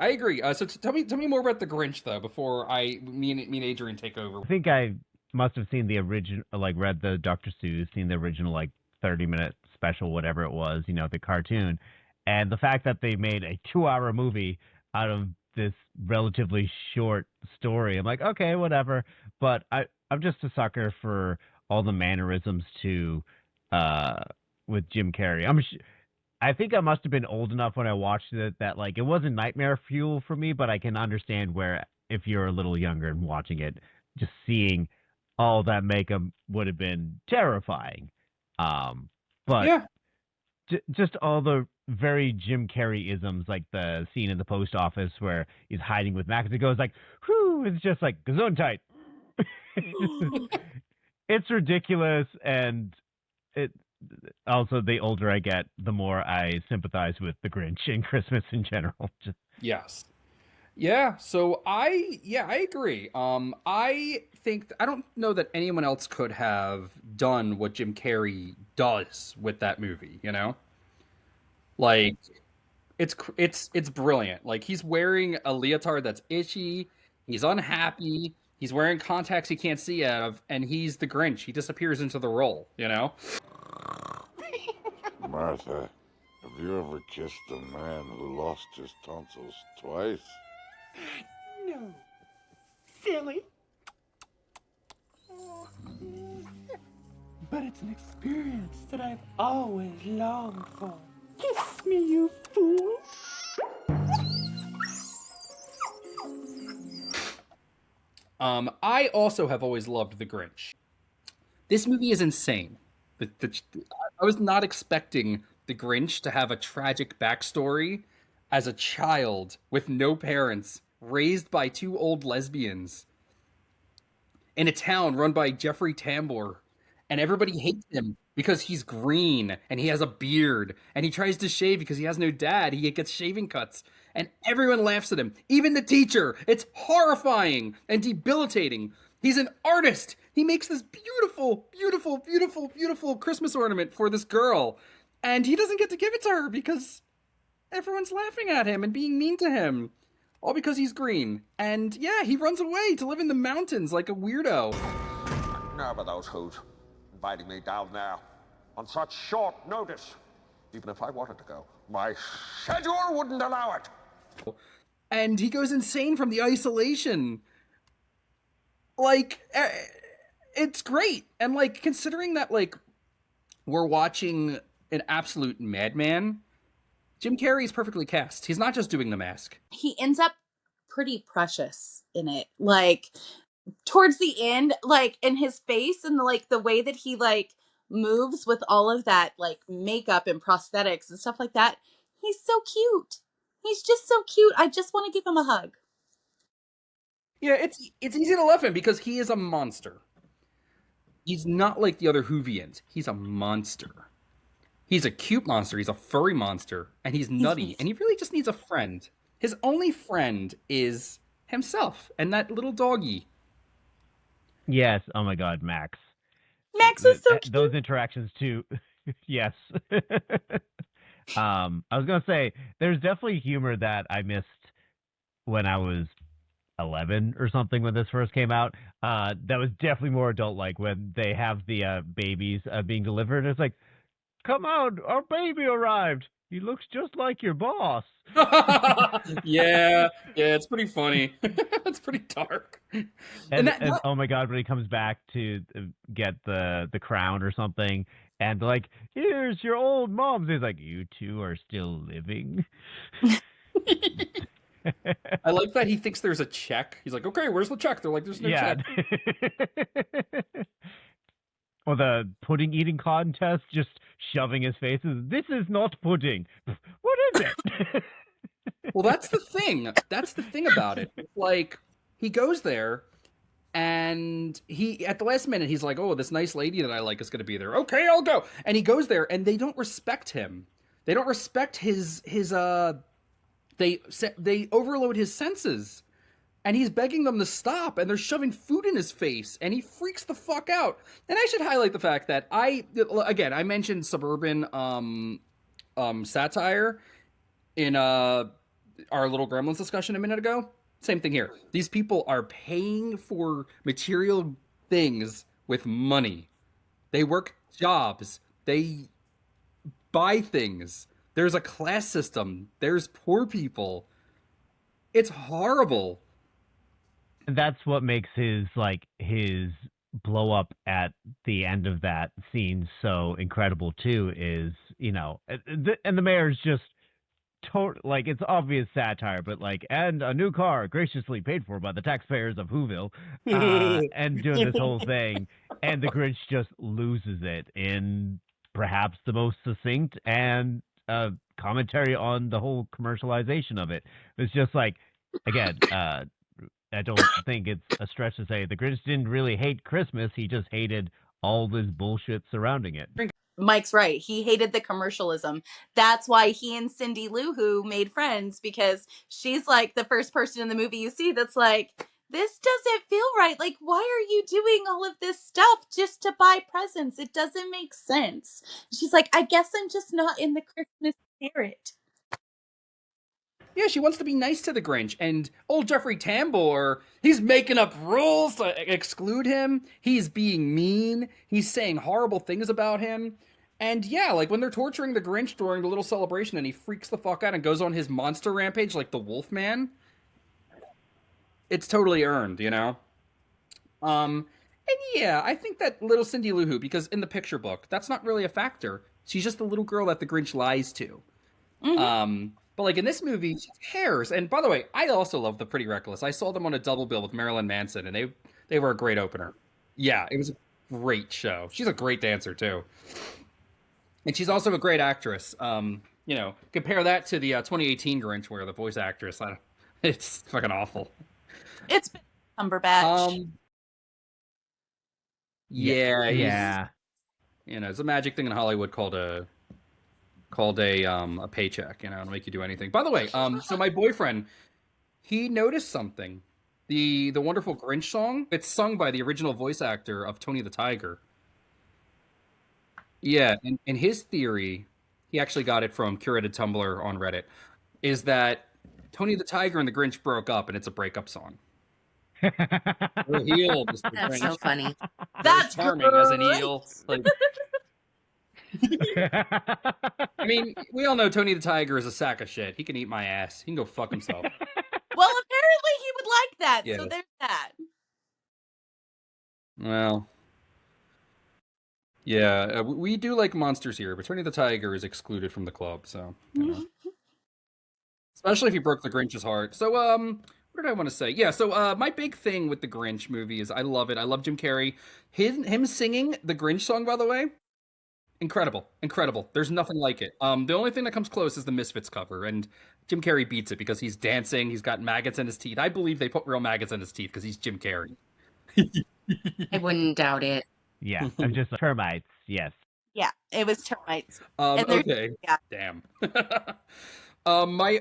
So tell me more about the Grinch though before me and Adrian take over. I think I must have seen the original, like read the Dr. Seuss, seen the original like 30-minute special, whatever it was, the cartoon, and the fact that they made a 2-hour movie out of this relatively short story. I'm like, okay, whatever. But I'm just a sucker for all the mannerisms with Jim Carrey. I think I must have been old enough when I watched it that like it wasn't nightmare fuel for me, but I can understand where if you're a little younger and watching it, just seeing all that makeup would have been terrifying. But yeah. Just all the very Jim Carrey isms, like the scene in the post office where he's hiding with Max. It goes like, whew, it's just like gesundheit. It's ridiculous, and it also, the older I get, the more I sympathize with the Grinch and Christmas in general. Yes. Yeah, so I agree. I think I don't know that anyone else could have done what Jim Carrey does with that movie, Like it's brilliant. Like he's wearing a leotard that's itchy, he's unhappy, he's wearing contacts he can't see out of, and he's the Grinch. He disappears into the role, Martha, have you ever kissed a man who lost his tonsils twice? No. Silly. But it's an experience that I've always longed for. Kiss me, you fool. I also have always loved The Grinch. This movie is insane. I was not expecting The Grinch to have a tragic backstory as a child with no parents, raised by two old lesbians in a town run by Jeffrey Tambor, and everybody hates him because he's green and he has a beard and he tries to shave because he has no dad. He gets shaving cuts and everyone laughs at him, even the teacher. It's horrifying and debilitating. He's an artist. He makes this beautiful, beautiful, beautiful, beautiful Christmas ornament for this girl, and he doesn't get to give it to her because everyone's laughing at him and being mean to him. All because he's green. And yeah, he runs away to live in the mountains like a weirdo. Never those who's inviting me down there on such short notice. Even if I wanted to go, my schedule wouldn't allow it. And he goes insane from the isolation. Like, it's great. And like, considering that like, we're watching an absolute madman, Jim Carrey is perfectly cast. He's not just doing The Mask. He ends up pretty precious in it. Like, towards the end, like, in his face and like the way that he like moves with all of that like makeup and prosthetics and stuff like that. He's so cute. He's just so cute. I just want to give him a hug. Yeah, it's easy to love him because he is a monster. He's not like the other Whovians. He's a monster. He's a cute monster. He's a furry monster. And he's nutty. And he really just needs a friend. His only friend is himself and that little doggy. Yes. Oh my God, Max. Max is so cute. Those interactions too. Yes. I was gonna say there's definitely humor that I missed when I was 11 or something when this first came out. That was definitely more adult-like when they have the babies being delivered. It's like, come on, our baby arrived. He looks just like your boss. yeah, it's pretty funny. It's pretty dark. And oh my God, when he comes back to get the crown or something, and like, here's your old mom. He's like, you two are still living. I like that he thinks there's a check. He's like, okay, where's the check? They're like, there's no check. Or the pudding eating contest, just shoving his face. This is not pudding. What is it? Well, that's the thing. That's the thing about it. Like, he goes there, and he, at the last minute, he's like, oh, this nice lady that I like is going to be there. Okay, I'll go. And he goes there, and they don't respect him. They don't respect they overload his senses. And he's begging them to stop, and they're shoving food in his face, and he freaks the fuck out. And I should highlight the fact that I mentioned suburban satire in our little Gremlins discussion a minute ago. Same thing here. These people are paying for material things with money. They work jobs. They buy things. There's a class system. There's poor people. It's horrible. That's what makes his blow up at the end of that scene so incredible too, is, and the mayor's just like, it's obvious satire, but like, and a new car graciously paid for by the taxpayers of Whoville, and doing this whole thing, and the Grinch just loses it in perhaps the most succinct and commentary on the whole commercialization of it. It's just like, again, I don't think it's a stretch to say the Grinch didn't really hate Christmas. He just hated all this bullshit surrounding it. Mike's right. He hated the commercialism. That's why he and Cindy Lou Who made friends, because she's like the first person in the movie you see that's like, this doesn't feel right. Like, why are you doing all of this stuff just to buy presents? It doesn't make sense. She's like, I guess I'm just not in the Christmas spirit. Yeah, she wants to be nice to the Grinch, and old Jeffrey Tambor, he's making up rules to exclude him. He's being mean. He's saying horrible things about him. And yeah, like when they're torturing the Grinch during the little celebration and he freaks the fuck out and goes on his monster rampage like the Wolfman, it's totally earned, And yeah, I think that little Cindy Lou Who, because in the picture book, that's not really a factor. She's just the little girl that the Grinch lies to. Mm-hmm. But like in this movie, she cares. And by the way, I also love the Pretty Reckless. I saw them on a double bill with Marilyn Manson, and they were a great opener. Yeah, it was a great show. She's a great dancer too, and she's also a great actress. Compare that to the 2018 Grinch, where the voice actress, it's fucking awful. It's been Cumberbatch. Yeah. It's a magic thing in Hollywood called a paycheck, to make you do anything. By the way, so my boyfriend, he noticed something. The wonderful Grinch song, it's sung by the original voice actor of Tony the Tiger. Yeah, and his theory, he actually got it from curated Tumblr on Reddit, is that Tony the Tiger and the Grinch broke up, and it's a breakup song. We're healed, Mr. That's Grinch. so funny. That's charming as an eel. Like, I mean, we all know Tony the Tiger is a sack of shit. He can eat my ass. He can go fuck himself. Well, apparently he would like that, Yeah. so there's that. Well, yeah, we do like monsters here, but Tony the Tiger is excluded from the club, so, Especially if he broke the Grinch's heart. So, what did I want to say? Yeah, so my big thing with the Grinch movie is I love it. I love Jim Carrey. Him singing the Grinch song, by the way, incredible. There's nothing like it. The only thing that comes close is the Misfits cover, and Jim Carrey beats it because he's dancing. He's got maggots in his teeth. I believe they put real maggots in his teeth because he's Jim Carrey. I wouldn't doubt it. Yeah, I'm just termites. Yes. Yeah, it was termites. Okay. Yeah. Damn. My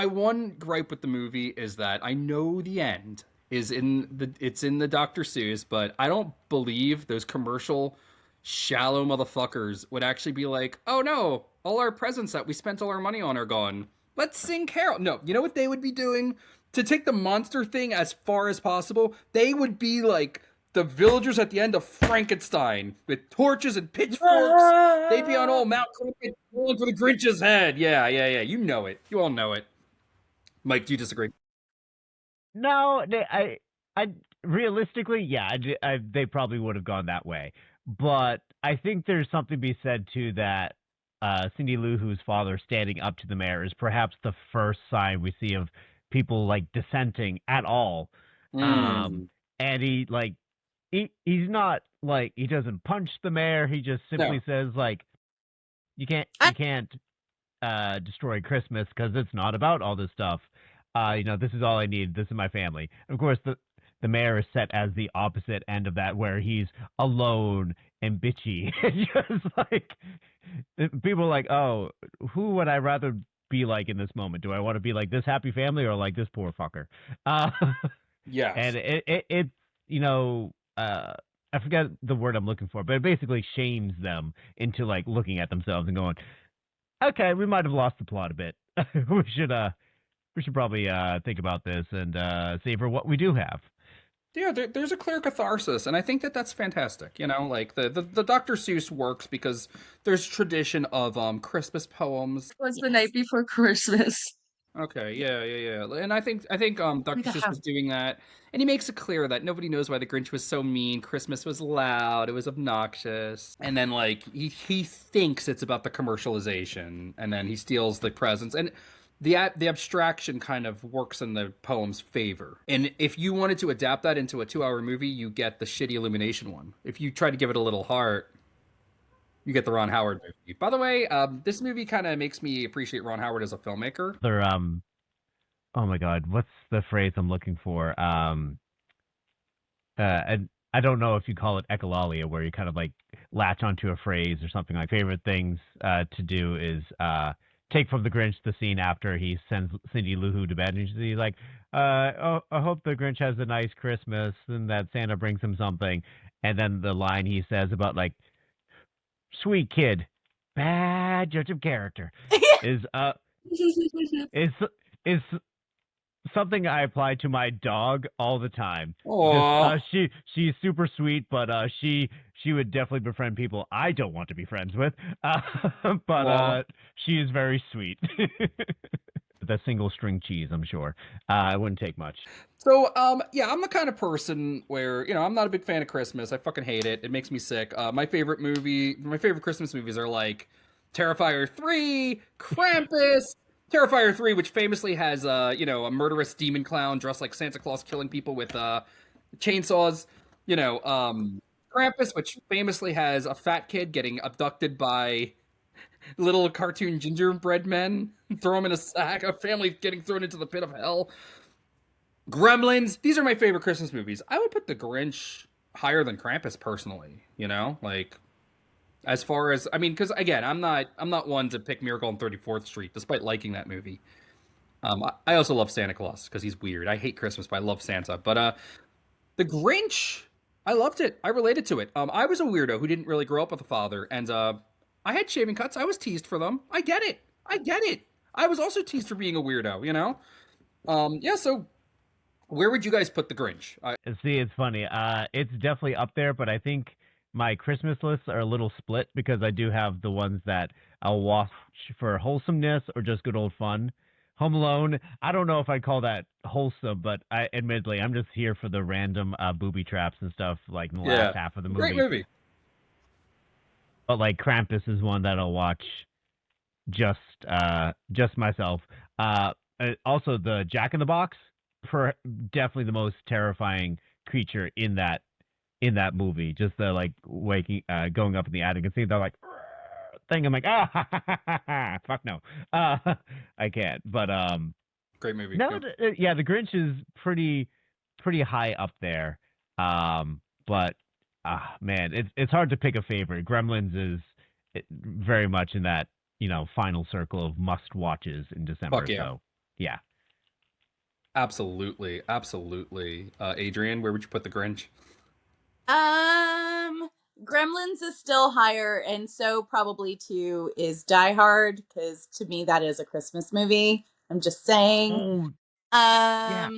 one gripe with the movie is that I know the end is in the Dr. Seuss, but I don't believe those commercial shallow motherfuckers would actually be like, oh no, all our presents that we spent all our money on are gone. Let's sing Carol. No, you know what they would be doing? To take the monster thing as far as possible, they would be like the villagers at the end of Frankenstein with torches and pitchforks. They'd be on old Mount Crumpet going for the Grinch's head. Yeah. You know it. You all know it. Mike, do you disagree? No, I realistically, yeah, they probably would have gone that way. But I think there's something to be said too that Cindy Lou Who's father standing up to the mayor is perhaps the first sign we see of people like dissenting at all. And he's not like, he doesn't punch the mayor. He just simply says like, you can't destroy Christmas because it's not about all this stuff. This is all I need. This is my family. And of course, the mayor is set as the opposite end of that, where he's alone and bitchy. Just like people are like, oh, who would I rather be like in this moment? Do I want to be like this happy family or like this poor fucker? Yes. And it I forget the word I'm looking for, but it basically shames them into like looking at themselves and going, okay, we might have lost the plot a bit. we should probably think about this and savor what we do have. Yeah, there's a clear catharsis, and I think that's fantastic. Like the Dr. Seuss works because there's tradition of Christmas poems. It was the night before Christmas. Okay, yeah. And I think Dr. Seuss was doing that, and he makes it clear that nobody knows why the Grinch was so mean. Christmas was loud, it was obnoxious, and then like he thinks it's about the commercialization, and then he steals the presents, and the abstraction kind of works in the poem's favor. And if you wanted to adapt that into a 2-hour movie, you get the shitty Illumination one. If you try to give it a little heart, you get the Ron Howard movie. By the way, this movie kind of makes me appreciate Ron Howard as a filmmaker. Oh my God, what's the phrase I'm looking for? And I don't know if you call it echolalia, where you kind of like latch onto a phrase or something. Like favorite things to do is take from the Grinch the scene after he sends Cindy Lou Who to bed, and he's like, I hope the Grinch has a nice Christmas and that Santa brings him something. And then the line he says about like, sweet kid, bad judge of character is something I apply to my dog all the time. She's super sweet, but she would definitely befriend people I don't want to be friends with. But she is very sweet. The single string cheese, I'm sure. It wouldn't take much. So, yeah, I'm the kind of person where, I'm not a big fan of Christmas. I fucking hate it. It makes me sick. My favorite Christmas movies are like Terrifier 3, Krampus, Terrifier 3, which famously has, a murderous demon clown dressed like Santa Claus killing people with chainsaws. Krampus, which famously has a fat kid getting abducted by little cartoon gingerbread men, throw them in a sack, a family getting thrown into the pit of hell. Gremlins. These are my favorite Christmas movies. I would put The Grinch higher than Krampus personally, as far as, because again, I'm not one to pick Miracle on 34th Street, despite liking that movie. I also love Santa Claus because he's weird. I hate Christmas, but I love Santa. But The Grinch, I loved it. I related to it. I was a weirdo who didn't really grow up with a father, and I had shaving cuts. I was teased for them. I get it. I was also teased for being a weirdo. So where would you guys put The Grinch? See, it's funny. It's definitely up there, but I think my Christmas lists are a little split because I do have the ones that I'll watch for wholesomeness or just good old fun. Home Alone, I don't know if I'd call that wholesome, but admittedly, I'm just here for the random booby traps and stuff like in the last half of the movie. Great movie. But like Krampus is one that I'll watch just myself. Also, the Jack in the Box, definitely the most terrifying creature in that movie. Just the going up in the attic and seeing that thing. I'm like, fuck no, I can't. But great movie. No, The Grinch is pretty high up there. But man, it's hard to pick a favorite. Gremlins is very much in that final circle of must watches in December. Fuck yeah. So yeah. Absolutely. Adrian, where would you put The Grinch? Gremlins is still higher, and so probably 2 is Die Hard, because to me that is a Christmas movie. I'm just saying. Yeah.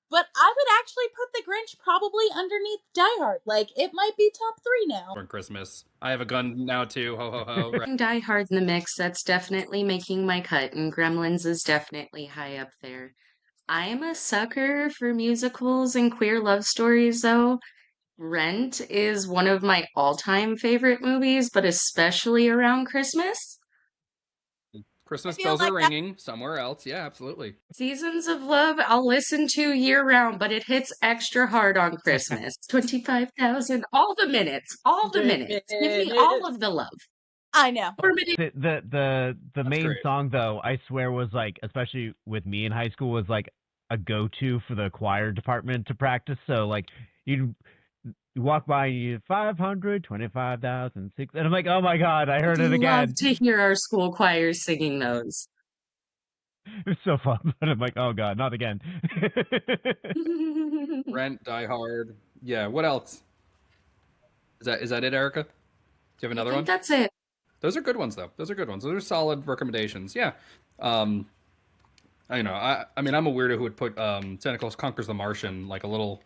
But I would actually put The Grinch probably underneath Die Hard. It might be top 3 now. For Christmas. I have a gun now too. Ho ho ho. Right. Die Hard in the mix, that's definitely making my cut, and Gremlins is definitely high up there. I am a sucker for musicals and queer love stories, though. Rent is one of my all-time favorite movies, but especially around Christmas. Christmas bells are ringing somewhere else. Yeah, absolutely. Seasons of Love, I'll listen to year-round, but it hits extra hard on Christmas. 25,000, all the minutes. Give me all of the love. I know. The main great. song, though, I swear was especially with me in high school, was a go-to for the choir department to practice. So you'd walk by and you 525,000, and I'm like, oh my god, I heard it again. Love to hear our school choirs singing those. It's so fun, but I'm like, oh god, not again. Rent, Die Hard. Yeah, what else? Is that it, Ericka? Do you have another one? That's it. Those are good ones, though. Those are solid recommendations. Yeah. I'm a weirdo who would put Santa Claus Conquers the Martian a little,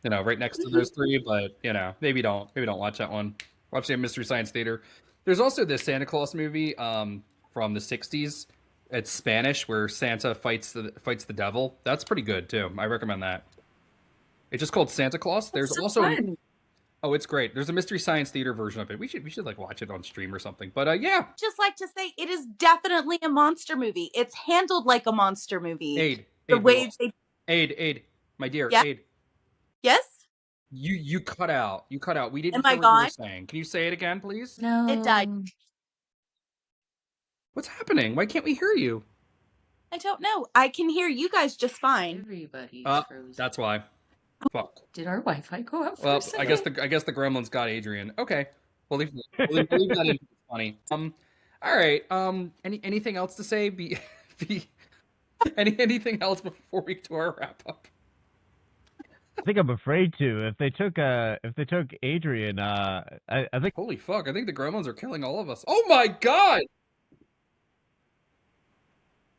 right next to those 3. But maybe don't watch that one. Watch the Mystery Science Theater. There's also this Santa Claus movie from the '60s. It's Spanish, where Santa fights the devil. That's pretty good too. I recommend that. It's just called Santa Claus. There's also fun. Oh, it's great. There's a Mystery Science Theater version of it. We should watch it on stream or something. But yeah. Just like to say, it is definitely a monster movie. It's handled like a monster movie. Aid, my dear, yeah. Aid. Yes? You cut out. We didn't Am hear I what gone? you were saying. Can you say it again, please? No. It died. What's happening? Why can't we hear you? I don't know. I can hear you guys just fine. Everybody's frozen. That's why. Fuck. Did our Wi-Fi go out? Well, I guess the Gremlins got Adrian. Okay, we'll leave that in. It's funny. All right. Anything else to say? Anything else before we do our wrap up? I think I'm afraid to. If they took Adrian, I think. Holy fuck! I think the Gremlins are killing all of us. Oh my god!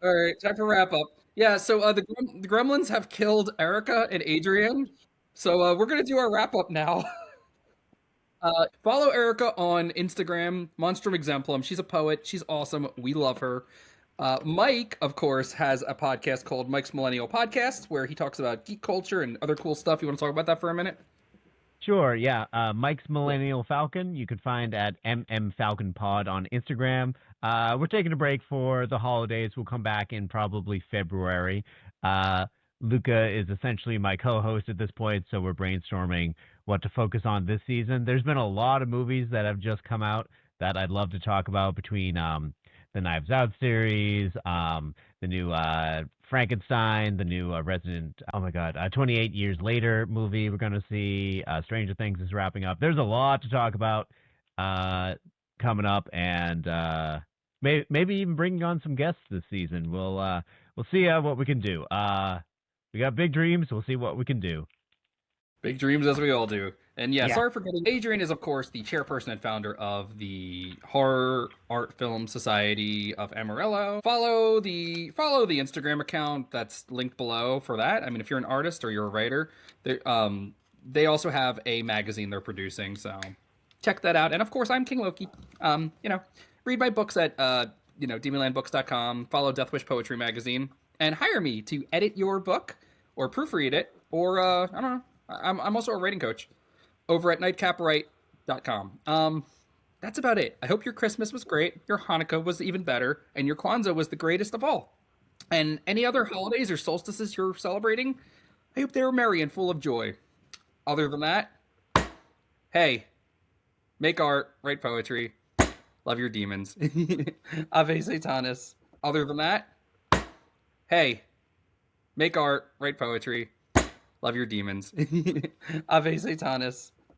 All right, time for wrap up. Yeah, so the Gremlins have killed Ericka and Adrian. So we're gonna do our wrap up now. Follow Ericka on Instagram, Monstrum Exemplum. She's a poet. She's awesome. We love her. Mike, of course, has a podcast called Mike's Millennial Podcast, where he talks about geek culture and other cool stuff. You want to talk about that for a minute? Sure, yeah. Mike's Millennial Falcon, you can find at MMFalconPod on Instagram. We're taking a break for the holidays. We'll come back in probably February. Luca is essentially my co-host at this point, so we're brainstorming what to focus on this season. There's been a lot of movies that have just come out that I'd love to talk about between the Knives Out series, the new Frankenstein, the new Resident, 28 Years Later movie we're going to see. Stranger Things is wrapping up. There's a lot to talk about coming up, and maybe even bringing on some guests this season. We'll see what we can do. We got big dreams. We'll see what we can do. Big dreams, as we all do. And sorry for getting. Adrian is, of course, the chairperson and founder of the Horror Art Film Society of Amarillo. Follow the Instagram account that's linked below for that. I mean, if you're an artist or you're a writer, they also have a magazine they're producing, so check that out. And of course, I'm King Loki. Read my books at demonlandbooks.com. Follow Deathwish Poetry Magazine, and hire me to edit your book or proofread it, or I don't know. I'm also a writing coach over at nightcapright.com. That's about it. I hope your Christmas was great, your Hanukkah was even better, and your Kwanzaa was the greatest of all. And any other holidays or solstices you're celebrating, I hope they were merry and full of joy. Other than that, hey, make art, write poetry, love your demons. Ave Satanis. Other than that, hey, make art, write poetry, love your demons. Ave Satanis.